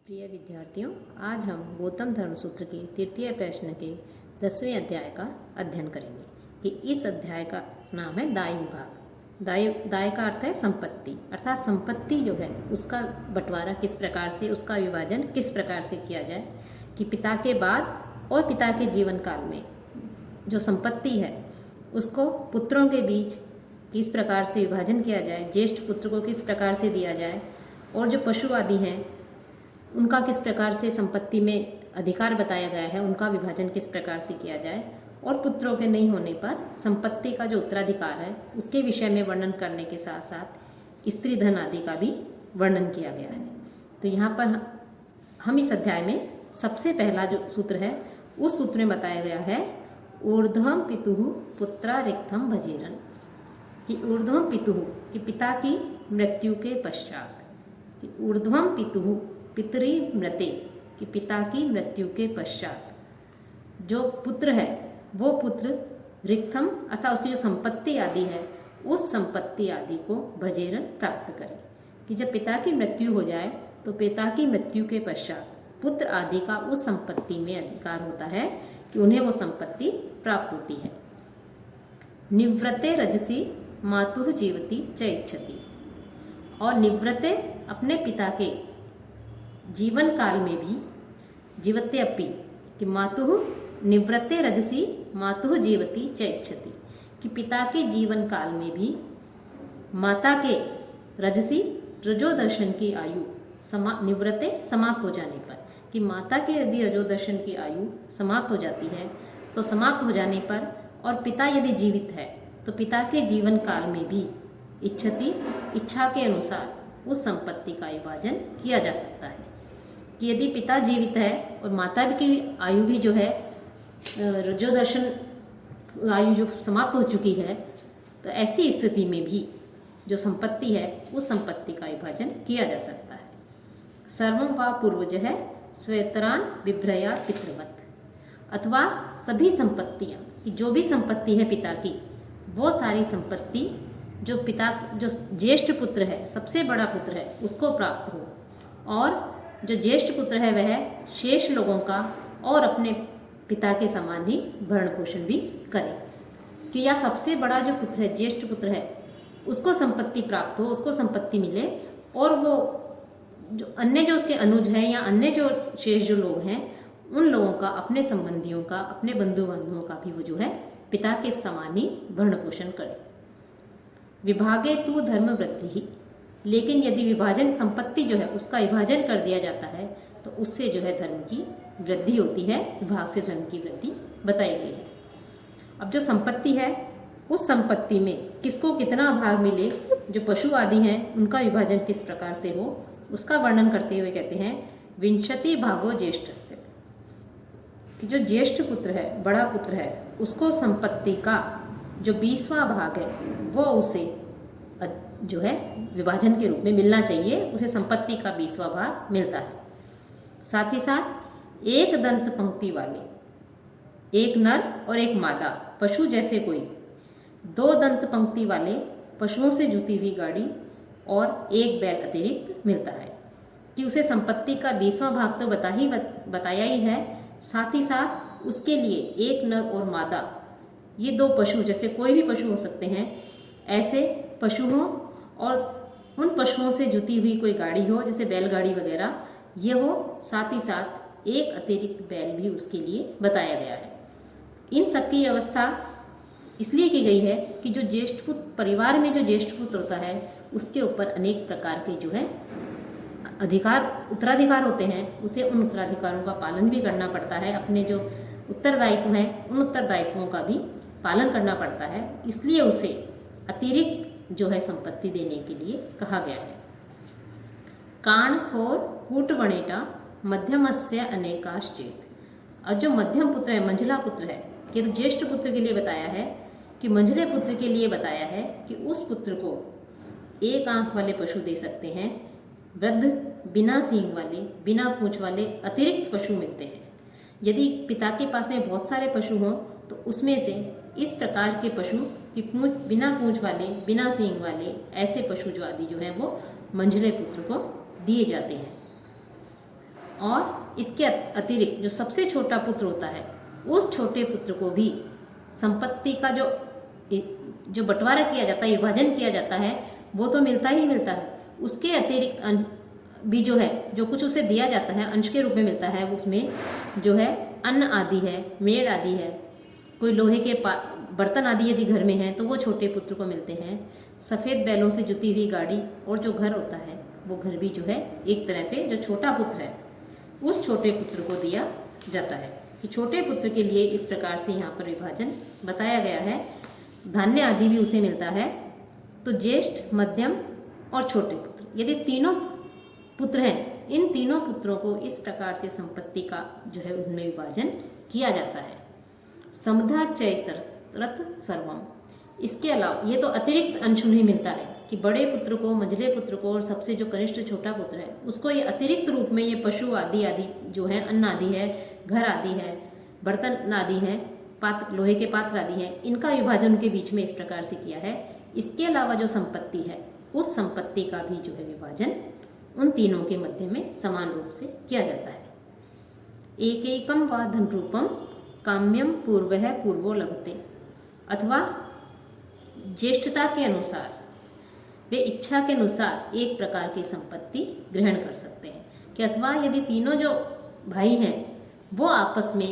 प्रिय विद्यार्थियों, आज हम गौतम धर्म सूत्र के तृतीय प्रश्न के 10वें अध्याय का अध्ययन करेंगे कि इस अध्याय का नाम है दाय विभाग। दाय का अर्थ है संपत्ति, अर्थात संपत्ति जो है उसका बंटवारा किस प्रकार से, उसका विभाजन किस प्रकार से किया जाए कि पिता के बाद और पिता के जीवन काल में जो संपत्ति है उसको पुत्रों के बीच किस प्रकार से विभाजन किया जाए, ज्येष्ठ पुत्र को किस प्रकार से दिया जाए और जो पशु आदि हैं उनका किस प्रकार से संपत्ति में अधिकार बताया गया है, उनका विभाजन किस प्रकार से किया जाए और पुत्रों के नहीं होने पर संपत्ति का जो उत्तराधिकार है उसके विषय में वर्णन करने के साथ साथ स्त्री धन आदि का भी वर्णन किया गया है। तो यहाँ पर हम इस अध्याय में सबसे पहला जो सूत्र है उस सूत्र में बताया गया है ऊर्ध्वम पितुः पुत्रा रिक्थम भजेरन, कि ऊर्ध्वम पितुः कि पिता की मृत्यु के पश्चात, कि ऊर्ध्वम पितुः पितरी मृते कि पिता की मृत्यु के पश्चात जो पुत्र है वो पुत्र रिक्थम अर्थात उसकी जो संपत्ति आदि है उस संपत्ति आदि को भजेरन प्राप्त करे, कि जब पिता की मृत्यु हो जाए तो पिता की मृत्यु के पश्चात पुत्र आदि का उस संपत्ति में अधिकार होता है कि उन्हें वो संपत्ति प्राप्त होती है। निवृत्ते रजसी मातुः जीवति च इच्छति, और निवृत्ते अपने पिता के जीवन काल में भी जीवते अपि कि मातुः निवृत्ते रजसी मातुः जीवति च इच्छति, कि पिता के जीवन काल में भी माता के रजसी रजोदर्शन की आयु निवृत्ते समाप्त हो जाने पर, कि माता के यदि रजोदर्शन की आयु समाप्त हो जाती है तो समाप्त हो जाने पर और पिता यदि जीवित है तो पिता के जीवन काल में भी इच्छति इच्छा के अनुसार उस संपत्ति का विभाजन किया जा सकता है। कि यदि पिता जीवित है और माता की आयु भी जो है रजोदर्शन आयु जो समाप्त हो चुकी है तो ऐसी स्थिति में भी जो संपत्ति है उस संपत्ति का विभाजन किया जा सकता है। सर्वम वा पूर्वज है स्वेतरान विभ्रया पितृवत, अथवा सभी संपत्तियां कि जो भी संपत्ति है पिता की वो सारी संपत्ति जो पिता जो ज्येष्ठ पुत्र है सबसे बड़ा पुत्र है उसको प्राप्त हो और जो ज्येष्ठ पुत्र है वह शेष लोगों का और अपने पिता के समान ही भरण पोषण भी करे, कि या सबसे बड़ा जो पुत्र है ज्येष्ठ पुत्र है उसको संपत्ति प्राप्त हो, उसको संपत्ति मिले और वो जो अन्य जो उसके अनुज हैं या अन्य जो शेष जो लोग हैं उन लोगों का, अपने संबंधियों का, अपने बंधु बांधवों का भी वो जो है पिता के समान ही भरण पोषण करे। विभागे तु धर्म वृद्धि ही, लेकिन यदि विभाजन संपत्ति जो है उसका विभाजन कर दिया जाता है तो उससे जो है धर्म की वृद्धि होती है, विभाग से धर्म की वृद्धि बताई गई है। अब जो संपत्ति है उस संपत्ति में किसको कितना भाग मिले, जो पशु आदि हैं उनका विभाजन किस प्रकार से हो उसका वर्णन करते हुए कहते हैं विंशति भागो ज्येष्ठस्य, कि जो ज्येष्ठ पुत्र है, बड़ा पुत्र है, उसको संपत्ति का जो 20वां भाग है वो उसे जो है विभाजन के रूप में मिलना चाहिए, उसे संपत्ति का 20वां भाग मिलता है। साथ ही साथ एक दंत पंक्ति वाले, एक नर और एक मादा पशु जैसे कोई, 2 दंत पंक्ति वाले पशुओं से जुती हुई गाड़ी और एक बैल अतिरिक्त मिलता है, कि उसे संपत्ति का 20वां भाग तो बताया ही है, साथ ही साथ उसके लिए एक नर और मादा ये 2 पशु जैसे कोई भी पशु हो सकते हैं, ऐसे पशु हों और उन पशुओं से जुती हुई कोई गाड़ी हो जैसे बैलगाड़ी वगैरह ये हो, साथ ही साथ एक अतिरिक्त बैल भी उसके लिए बताया गया है। इन सब की व्यवस्था इसलिए की गई है कि जो ज्येष्ठ पुत्र परिवार में जो ज्येष्ठ पुत्र होता है उसके ऊपर अनेक प्रकार के जो है उत्तराधिकार होते हैं, उसे उन उत्तराधिकारों का पालन भी करना पड़ता है, अपने जो उत्तरदायित्व हैं उन उत्तरदायित्वों का भी पालन करना पड़ता है, इसलिए उसे अतिरिक्त जो है संपत्ति देने के लिए कहा गया है। काणखोर कूटवणेटा मध्यमस्य अनेकाश्चेत, और जो मध्यम पुत्र है, मंझला पुत्र है, कि तो ज्येष्ठ पुत्र के लिए बताया है कि मंझले पुत्र के लिए बताया है कि उस पुत्र को एक आंख वाले पशु दे सकते हैं, वृद्ध बिना सींग वाले, बिना पूंछ वाले अतिरिक्त पशु मिलते हैं। यदि पिता के पास में बहुत सारे पशु हों तो उसमें से इस प्रकार के पशु कि बिना पूंछ वाले, बिना सींग वाले ऐसे पशु जो आदि जो हैं वो मंझले पुत्र को दिए जाते हैं। और इसके अतिरिक्त जो सबसे छोटा पुत्र होता है उस छोटे पुत्र को भी संपत्ति का जो बंटवारा किया जाता है, विभाजन किया जाता है, वो तो मिलता ही मिलता है। उसके अतिरिक्त भी जो है, जो कुछ उसे दिया जाता है अंश के रूप में मिलता है, उसमें जो है अन्न आदि है, मेड़ आदि है, कोई लोहे के बर्तन आदि यदि घर में है तो वो छोटे पुत्र को मिलते हैं। सफ़ेद बैलों से जुती हुई गाड़ी और जो घर होता है वो घर भी जो है एक तरह से जो छोटा पुत्र है उस छोटे पुत्र को दिया जाता है। कि छोटे पुत्र के लिए इस प्रकार से यहाँ पर विभाजन बताया गया है। धान्य आदि भी उसे मिलता है। तो ज्येष्ठ, मध्यम और छोटे पुत्र, यदि तीनों पुत्र हैं, इन तीनों पुत्रों को इस प्रकार से संपत्ति का जो है उनमें विभाजन किया जाता है। समधा चैतरत सर्वम, इसके अलावा ये तो अतिरिक्त अंश उन्हें मिलता है कि बड़े पुत्र को, मझले पुत्र को और सबसे जो कनिष्ठ छोटा पुत्र है उसको ये अतिरिक्त रूप में ये पशु आदि जो है, अन्न आदि है, घर आदि है, बर्तन आदि हैं, पात्र, लोहे के पात्र आदि हैं, इनका विभाजन के बीच में इस प्रकार से किया है। इसके अलावा जो संपत्ति है उस संपत्ति का भी जो है विभाजन उन तीनों के मध्य में समान रूप से किया जाता है। एकैकम वा धन रूपम काम्यम पूर्वः पूर्वो लभते, अथवा ज्येष्ठता के अनुसार वे इच्छा के अनुसार एक प्रकार की संपत्ति ग्रहण कर सकते हैं। कि अथवा यदि तीनों जो भाई हैं वो आपस में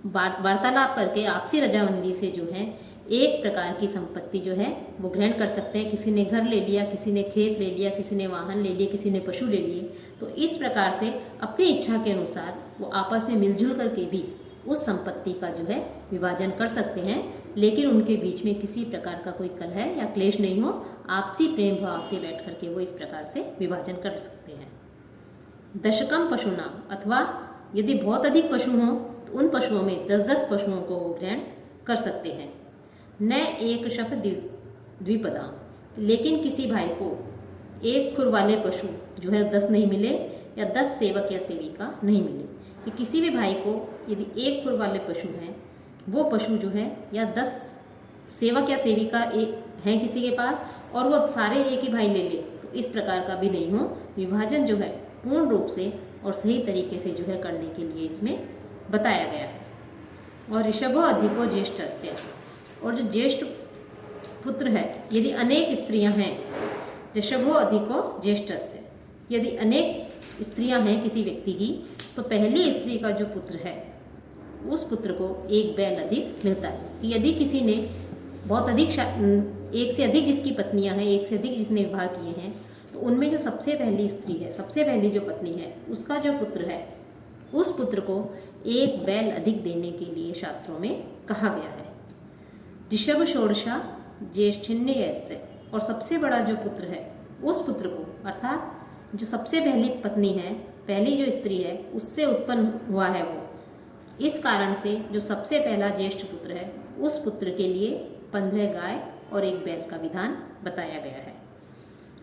वार्तालाप करके आपसी रजामंदी से जो है एक प्रकार की संपत्ति जो है वो ग्रहण कर सकते हैं। किसी ने घर ले लिया, किसी ने खेत ले लिया, किसी ने वाहन ले लिए, किसी ने पशु ले लिए। तो इस प्रकार से अपनी इच्छा के अनुसार वो आपस में मिलजुल करके भी उस संपत्ति का जो है विभाजन कर सकते हैं, लेकिन उनके बीच में किसी प्रकार का कोई कलह या क्लेश नहीं हो, आपसी प्रेम भाव से बैठ करके वो इस प्रकार से विभाजन कर सकते हैं। दशकम पशुनाम, अथवा यदि बहुत अधिक पशु हों तो उन पशुओं में 10-10 पशुओं को वो ग्रहण कर सकते हैं। न एक शफ द्विपदाम, लेकिन किसी भाई को एक खुर वाले पशु जो है 10 नहीं मिले या 10 सेवक या सेविका नहीं मिले। कि किसी भी भाई को यदि एक खुर वाले पशु हैं, वो पशु जो है या 10 सेवक या सेविका हैं किसी के पास और वो सारे एक ही भाई ले ले, तो इस प्रकार का भी नहीं हो। विभाजन जो है पूर्ण रूप से और सही तरीके से जो है करने के लिए इसमें बताया गया है। और ऋषभो अधिको ज्येष्ठस्य, और जो ज्येष्ठ पुत्र है यदि अनेक स्त्रियां हैं, ऋषभो अधिको ज्येष्ठस्य, यदि अनेक स्त्रियां हैं किसी व्यक्ति की, तो पहली स्त्री का जो पुत्र है उस पुत्र को एक बैल अधिक मिलता है। यदि किसी ने बहुत अधिक एक से अधिक जिसकी पत्नियां हैं, एक से अधिक जिसने विवाह किए हैं, तो उनमें जो सबसे पहली स्त्री है, सबसे पहली जो पत्नी है, उसका जो पुत्र है उस पुत्र को एक बैल अधिक देने के लिए शास्त्रों में कहा गया है। ऋषभ षोडशा ज्येष्ठिन्यस्य, और सबसे बड़ा जो पुत्र है उस पुत्र को, अर्थात जो सबसे पहली पत्नी है, पहली जो स्त्री है उससे उत्पन्न हुआ है वो, इस कारण से जो सबसे पहला ज्येष्ठ पुत्र है उस पुत्र के लिए 15 गाय और एक बैल का विधान बताया गया है।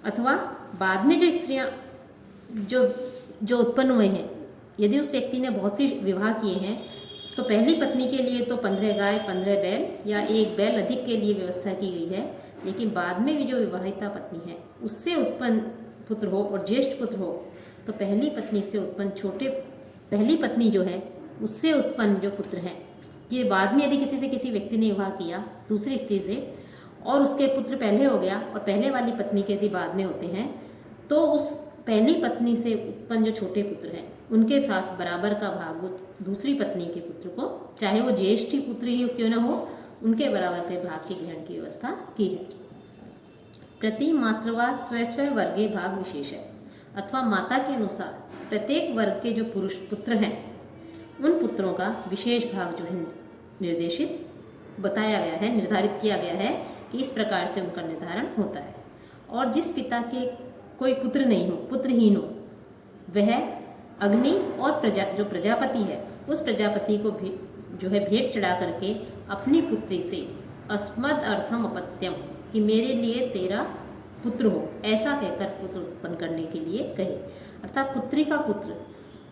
अथवा बाद में जो स्त्रियां जो उत्पन्न हुए हैं, यदि उस व्यक्ति ने बहुत सी विवाह किए हैं, तो पहली पत्नी के लिए तो 15 गाय, 15 बैल या एक बैल अधिक के लिए व्यवस्था की गई है। लेकिन बाद में भी जो विवाहिता पत्नी है उससे उत्पन्न पुत्र हो और ज्येष्ठ पुत्र हो, तो पहली पत्नी से उत्पन्न पहली पत्नी जो है उससे उत्पन्न जो पुत्र हैं, ये बाद में यदि किसी व्यक्ति ने विवाह किया दूसरी स्त्री से और उसके पुत्र पहले हो गया और पहले वाली पत्नी के यदि बाद में होते हैं, तो उस पहली पत्नी से उत्पन्न जो छोटे पुत्र हैं उनके साथ बराबर का भाग वो दूसरी पत्नी के पुत्र को, चाहे वो ज्येष्ठ पुत्र ही क्यों न हो, उनके बराबर के भाग के ग्रहण की व्यवस्था की है। प्रति मातृवा स्व वर्गे भाग विशेष है, अथवा माता के अनुसार प्रत्येक वर्ग के जो पुरुष पुत्र हैं उन पुत्रों का विशेष भाग जो है निर्देशित बताया गया है, निर्धारित किया गया है कि इस प्रकार से उनका निर्धारण होता है। और जिस पिता के कोई पुत्र नहीं हो, पुत्रहीन हो, वह अग्नि और जो प्रजापति है उस प्रजापति को भी जो है भेंट चढ़ा करके अपनी पुत्री से अस्मद अर्थम अपत्यम, कि मेरे लिए तेरा पुत्र हो, ऐसा कहकर पुत्र उत्पन्न करने के लिए कहे। अर्थात पुत्री का पुत्र,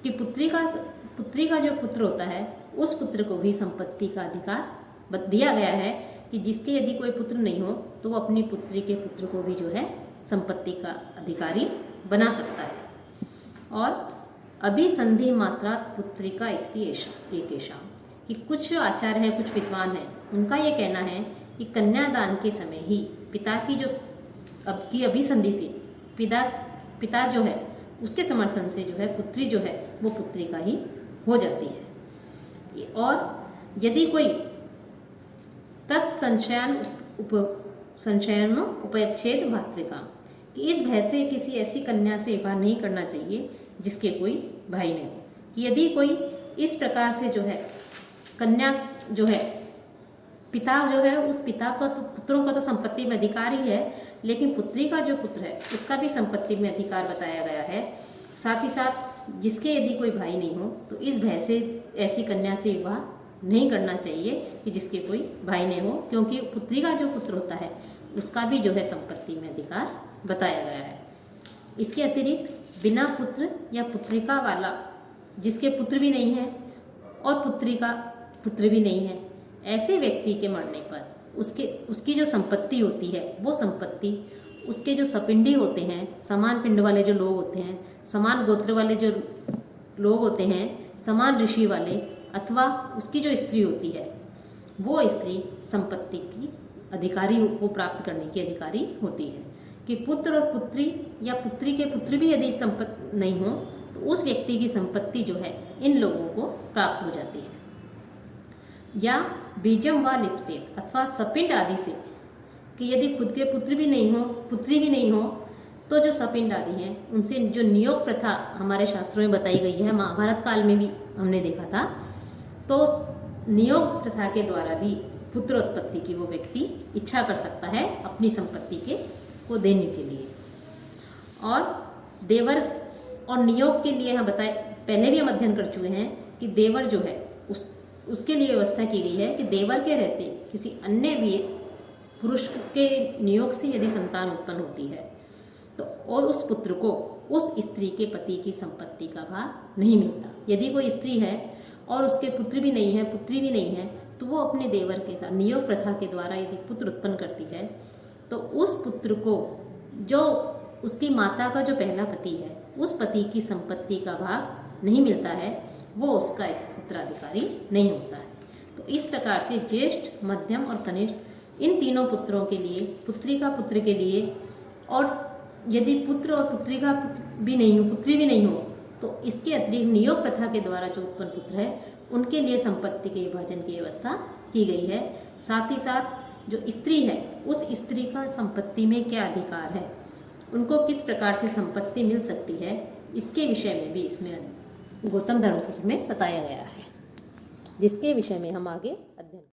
कि पुत्री का जो पुत्र होता है उस पुत्र को भी संपत्ति का अधिकार दिया गया है कि जिसके यदि कोई पुत्र नहीं हो तो वो अपनी पुत्री के पुत्र को भी जो है संपत्ति का अधिकारी बना सकता है। और अभिसंधि मात्रा पुत्रिका एकेषां, कि कुछ आचार्य हैं, कुछ विद्वान हैं, उनका ये कहना है कि कन्यादान के समय ही पिता की जो अब की अभिसंधि से पिता जो है उसके समर्थन से जो है पुत्री जो है वो पुत्रिका ही हो जाती है। और यदि कोई तत्संशयन उपच्छेद भातृका, कि इस भय से किसी ऐसी कन्या से विवाह नहीं करना चाहिए जिसके कोई भाई नहीं हो। कि यदि कोई इस प्रकार से जो है कन्या जो है पिता जो है उस पिता का तो पुत्रों का तो संपत्ति में अधिकार ही है, लेकिन पुत्री का जो पुत्र है उसका भी संपत्ति में अधिकार बताया गया है। साथ ही साथ जिसके यदि कोई भाई नहीं हो तो इस भय से ऐसी कन्या से विवाह नहीं करना चाहिए कि जिसके कोई भाई नहीं हो, क्योंकि पुत्री का जो पुत्र होता है उसका भी जो है संपत्ति में अधिकार बताया गया है। इसके अतिरिक्त बिना पुत्र या पुत्रिका वाला, जिसके पुत्र भी नहीं है और पुत्री का पुत्र भी नहीं है, ऐसे व्यक्ति के मरने पर उसकी जो संपत्ति होती है वो संपत्ति उसके जो सपिंडी होते हैं, समान पिंड वाले जो लोग होते हैं, समान गोत्र वाले जो लोग होते हैं, समान ऋषि वाले, अथवा उसकी जो स्त्री होती है वो स्त्री संपत्ति की अधिकारी को प्राप्त करने की अधिकारी होती है। कि पुत्र और पुत्री या पुत्री के पुत्र भी यदि संपत्ति नहीं हो तो उस व्यक्ति की संपत्ति जो है इन लोगों को प्राप्त हो जाती है। या बीजम व लिप्सेत, अथवा सपिंड आदि से, कि यदि खुद के पुत्र भी नहीं हो पुत्री भी नहीं हो तो जो सपिंड आदि हैं उनसे जो नियोग प्रथा हमारे शास्त्रों में बताई गई है, महाभारत काल में भी हमने देखा था, तो नियोग प्रथा के द्वारा भी पुत्र उत्पत्ति की वो व्यक्ति इच्छा कर सकता है अपनी संपत्ति को देने के लिए। और देवर और नियोग के लिए हम बताए पहले भी हम अध्ययन कर चुके हैं कि देवर जो है उसके लिए व्यवस्था की गई है कि देवर के रहते किसी अन्य भी पुरुष के नियोग से यदि संतान उत्पन्न होती है तो और उस पुत्र को उस स्त्री के पति की संपत्ति का भाग नहीं मिलता। यदि कोई स्त्री है और उसके पुत्र भी नहीं है पुत्री भी नहीं है तो वो अपने देवर के साथ नियोग प्रथा के द्वारा यदि पुत्र उत्पन्न करती है तो उस पुत्र को जो उसकी माता का जो पहला पति है उस पति की संपत्ति का भाग नहीं मिलता है, वो उसका उत्तराधिकारी नहीं होता है। तो इस प्रकार से ज्येष्ठ, मध्यम और कनिष्ठ इन तीनों पुत्रों के लिए, पुत्री का पुत्र के लिए, और यदि पुत्र और पुत्री का भी नहीं हो पुत्री भी नहीं हो तो इसके अतिरिक्त नियोग प्रथा के द्वारा जो उत्पन्न पुत्र है उनके लिए संपत्ति के विभाजन की व्यवस्था की गई है। साथ ही साथ जो स्त्री है उस स्त्री का संपत्ति में क्या अधिकार है, उनको किस प्रकार से संपत्ति मिल सकती है, इसके विषय में भी इसमें गौतम धर्म सूत्र में बताया गया है, जिसके विषय में हम आगे अध्ययन